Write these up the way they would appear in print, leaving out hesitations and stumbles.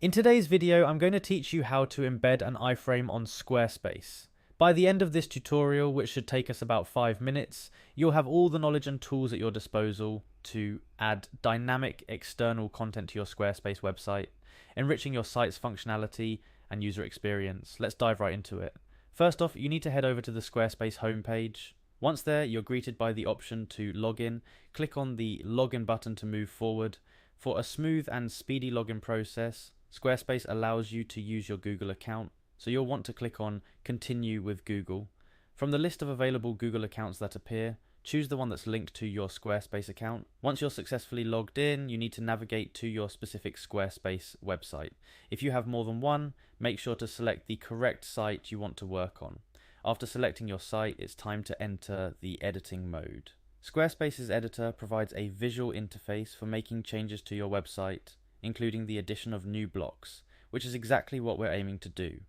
In today's video, I'm going to teach you how to embed an iframe on Squarespace. By the end of this tutorial, which should take us about 5 minutes, you'll have all the knowledge and tools at your disposal to add dynamic external content to your Squarespace website, enriching your site's functionality and user experience. Let's dive right into it. First off, you need to head over to the Squarespace homepage. Once there, you're greeted by the option to log in. Click on the login button to move forward. For a smooth and speedy login process, Squarespace allows you to use your Google account, so you'll want to click on Continue with Google. From the list of available Google accounts that appear, choose the one that's linked to your Squarespace account. Once you're successfully logged in, you need to navigate to your specific Squarespace website. If you have more than one, make sure to select the correct site you want to work on. After selecting your site, it's time to enter the editing mode. Squarespace's editor provides a visual interface for making changes to your website, including the addition of new blocks, which is exactly what we're aiming to do.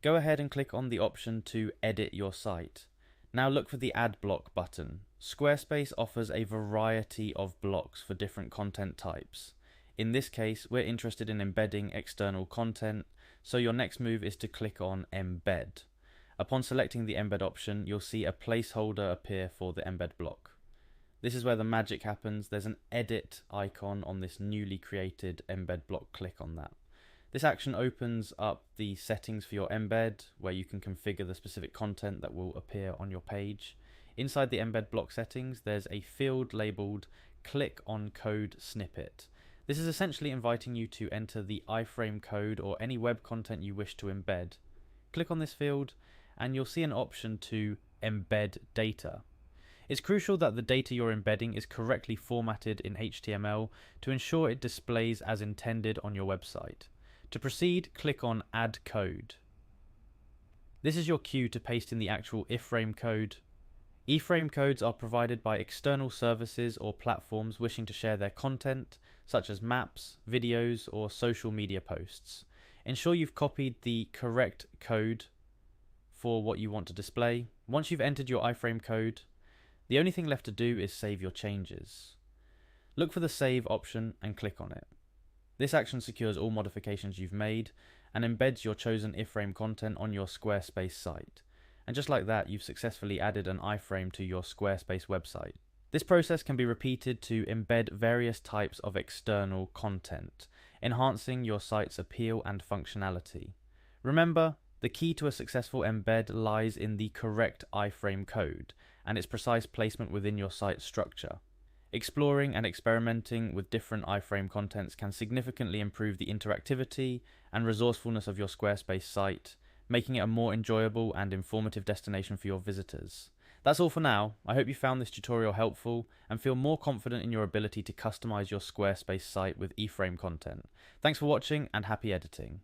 Go ahead and click on the option to edit your site. Now look for the Add Block button. Squarespace offers a variety of blocks for different content types. In this case, we're interested in embedding external content, so your next move is to click on Embed. Upon selecting the Embed option, you'll see a placeholder appear for the Embed block. This is where the magic happens. There's an edit icon on this newly created embed block. Click on that. This action opens up the settings for your embed, where you can configure the specific content that will appear on your page. Inside the embed block settings, there's a field labeled Click on Code Snippet. This is essentially inviting you to enter the iframe code or any web content you wish to embed. Click on this field and you'll see an option to embed data. It's crucial that the data you're embedding is correctly formatted in HTML to ensure it displays as intended on your website. To proceed, click on Add Code. This is your cue to paste in the actual Iframe code. Iframe codes are provided by external services or platforms wishing to share their content, such as maps, videos, or social media posts. Ensure you've copied the correct code for what you want to display. Once you've entered your iframe code, the only thing left to do is save your changes. Look for the Save option and click on it. This action secures all modifications you've made and embeds your chosen iframe content on your Squarespace site. And just like that, you've successfully added an iframe to your Squarespace website. This process can be repeated to embed various types of external content, enhancing your site's appeal and functionality. Remember, the key to a successful embed lies in the correct iframe code and its precise placement within your site's structure. Exploring and experimenting with different iframe contents can significantly improve the interactivity and resourcefulness of your Squarespace site, making it a more enjoyable and informative destination for your visitors. That's all for now. I hope you found this tutorial helpful and feel more confident in your ability to customize your Squarespace site with iframe content. Thanks for watching and happy editing.